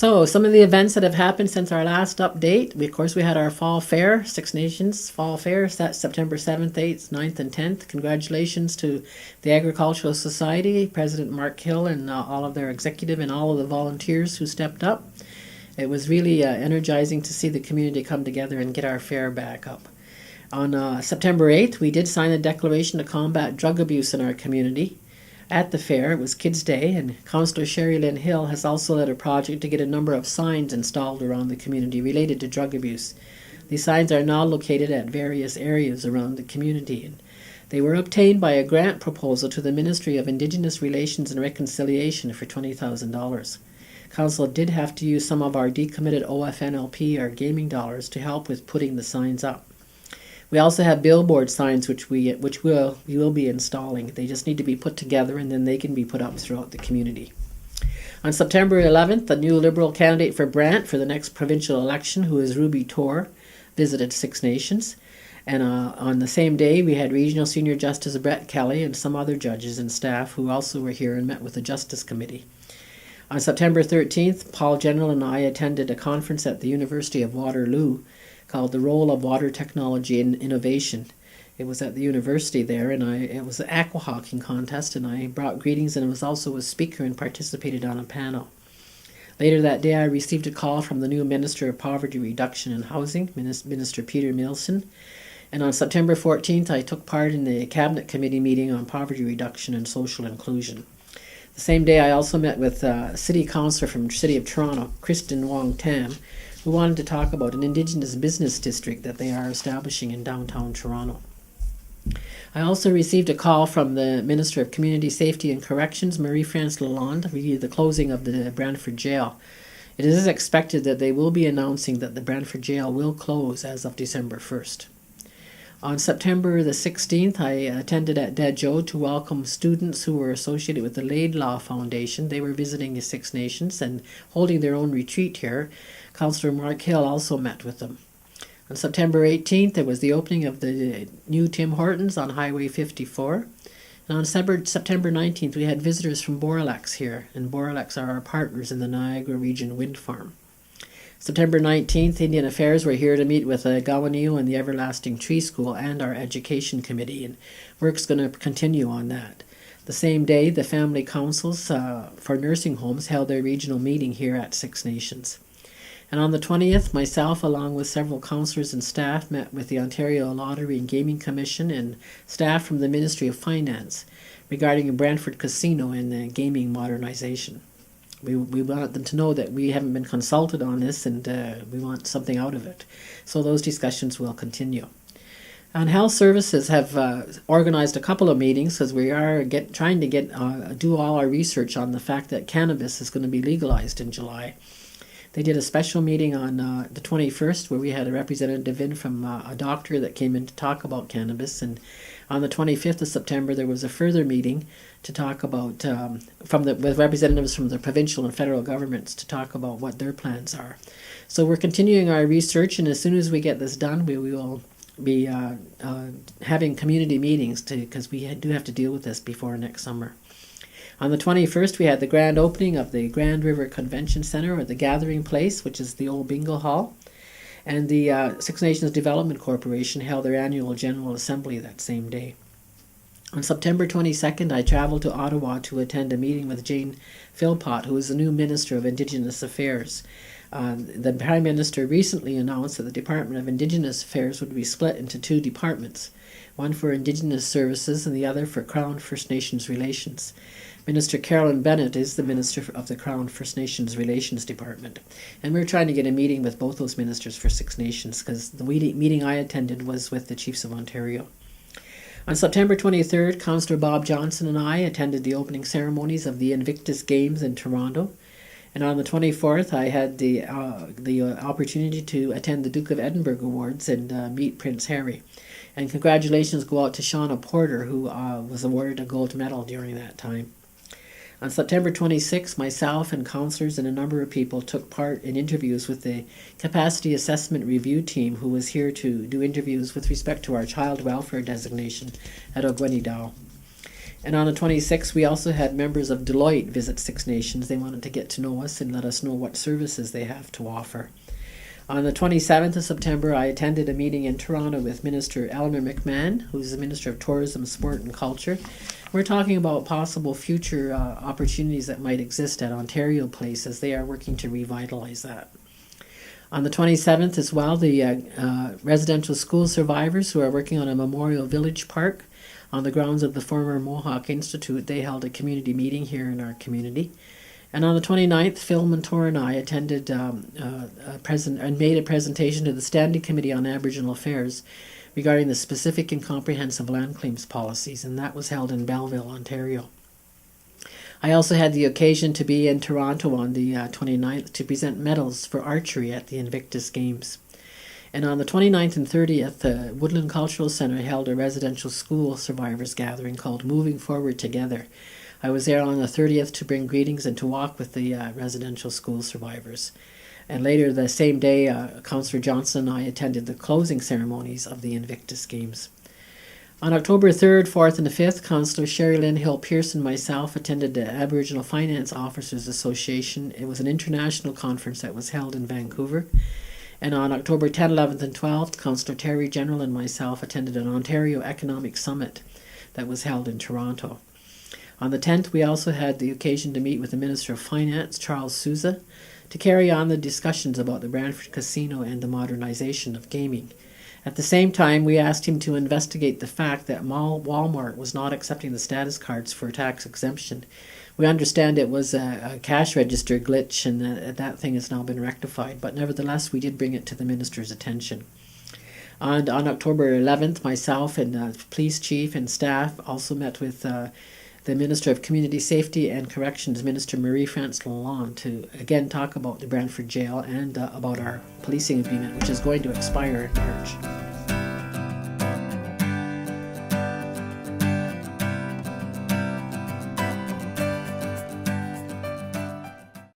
So some of the events that have happened since our last update, of course, we had our Fall Fair, Six Nations Fall Fair, September 7th, 8th, 9th, and 10th. Congratulations to the Agricultural Society, President Mark Hill, and all of their executive and all of the volunteers who stepped up. It was really energizing to see the community come together and get our fair back up. On September 8th, we did sign a declaration to combat drug abuse in our community. At the fair, it was Kids Day, and Councillor Sherry Lynn Hill has also led a project to get a number of signs installed around the community related to drug abuse. These signs are now located at various areas around the community, and they were obtained by a grant proposal to the Ministry of Indigenous Relations and Reconciliation for $20,000. Council did have to use some of our decommitted OFNLP, our gaming dollars, to help with putting the signs up. We also have billboard signs which we will be installing. They just need to be put together and then they can be put up throughout the community. On September 11th, the new Liberal candidate for Brant for the next provincial election, who is Ruby Tor, visited Six Nations. And on the same day, we had Regional Senior Justice Brett Kelly and some other judges and staff who also were here and met with the Justice Committee. On September 13th, Paul General and I attended a conference at the University of Waterloo called The Role of Water Technology in Innovation. It was at the university there, and it was an aqua hawking contest, and I brought greetings and was also a speaker and participated on a panel. Later that day, I received a call from the new Minister of Poverty Reduction and Housing, Minister Peter Milson. And on September 14th, I took part in the Cabinet Committee meeting on poverty reduction and social inclusion. The same day, I also met with City Councillor from the City of Toronto, Kristen Wong Tam, who wanted to talk about an Indigenous business district that they are establishing in downtown Toronto. I also received a call from the Minister of Community Safety and Corrections, Marie-France Lalonde, regarding the closing of the Brantford Jail. It is expected that they will be announcing that the Brantford Jail will close as of December 1st. On September the 16th, I attended at Dejo to welcome students who were associated with the Laidlaw Foundation. They were visiting the Six Nations and holding their own retreat here. Councillor Mark Hill also met with them. On September 18th, there was the opening of the new Tim Hortons on Highway 54. And on September 19th, we had visitors from Boralex here, and Boralex are our partners in the Niagara Region Wind Farm. September 19th, Indian Affairs were here to meet with Gawaneo and the Everlasting Tree School and our Education Committee, and work's going to continue on that. The same day, the Family Councils for Nursing Homes held their regional meeting here at Six Nations. And on the 20th, myself, along with several councillors and staff, met with the Ontario Lottery and Gaming Commission and staff from the Ministry of Finance regarding a Brantford Casino and the gaming modernization. We want them to know that we haven't been consulted on this and we want something out of it. So those discussions will continue. And Health Services have organized a couple of meetings because we are trying to do all our research on the fact that cannabis is going to be legalized in July. They did a special meeting on the 21st where we had a representative in from a doctor that came in to talk about cannabis, and on the 25th of September there was a further meeting to talk about with representatives from the provincial and federal governments to talk about what their plans are. So we're continuing our research, and as soon as we get this done, we will be having community meetings because we do have to deal with this before next summer. On the 21st, we had the grand opening of the Grand River Convention Centre, or the Gathering Place, which is the old bingo hall. And the Six Nations Development Corporation held their annual General Assembly that same day. On September 22nd, I traveled to Ottawa to attend a meeting with Jane Philpott, who is the new Minister of Indigenous Affairs. The Prime Minister recently announced that the Department of Indigenous Affairs would be split into two departments, one for Indigenous Services and the other for Crown First Nations Relations. Minister Carolyn Bennett is the Minister of the Crown First Nations Relations Department. And we're trying to get a meeting with both those ministers for Six Nations because the meeting I attended was with the Chiefs of Ontario. On September 23rd, Councillor Bob Johnson and I attended the opening ceremonies of the Invictus Games in Toronto. And on the 24th, I had the opportunity to attend the Duke of Edinburgh Awards and meet Prince Harry. And congratulations go out to Shauna Porter, who was awarded a gold medal during that time. On September 26th, myself and councillors and a number of people took part in interviews with the Capacity Assessment Review Team, who was here to do interviews with respect to our child welfare designation at Ogwenidow. And on the 26th, we also had members of Deloitte visit Six Nations. They wanted to get to know us and let us know what services they have to offer. On the 27th of September, I attended a meeting in Toronto with Minister Eleanor McMahon, who's the Minister of Tourism, Sport and Culture. We're talking about possible future opportunities that might exist at Ontario Place as they are working to revitalize that. On the 27th as well, the residential school survivors who are working on a memorial village park on the grounds of the former Mohawk Institute, they held a community meeting here in our community. And on the 29th, Phil Montour and I attended and made a presentation to the Standing Committee on Aboriginal Affairs regarding the specific and comprehensive land claims policies, and that was held in Belleville, Ontario. I also had the occasion to be in Toronto on the 29th to present medals for archery at the Invictus Games. And on the 29th and 30th, the Woodland Cultural Centre held a residential school survivors gathering called Moving Forward Together. I was there on the 30th to bring greetings and to walk with the residential school survivors. And later the same day, Councillor Johnson and I attended the closing ceremonies of the Invictus Games. On October 3rd, 4th, and the 5th, Councillor Sherry Lynn Hill-Pierce and myself attended the Aboriginal Finance Officers Association. It was an international conference that was held in Vancouver. And on October 10th, 11th, and 12th, Councillor Terry General and myself attended an Ontario Economic Summit that was held in Toronto. On the 10th, we also had the occasion to meet with the Minister of Finance, Charles Sousa, to carry on the discussions about the Brantford Casino and the modernization of gaming. At the same time, we asked him to investigate the fact that Walmart was not accepting the status cards for tax exemption. We understand it was a cash register glitch and that thing has now been rectified, but nevertheless, we did bring it to the Minister's attention. And on October 11th, myself and the police chief and staff also met with the Minister of Community Safety and Corrections, Minister Marie-France Lalonde, to again talk about the Brantford Jail and about our policing agreement, which is going to expire in March.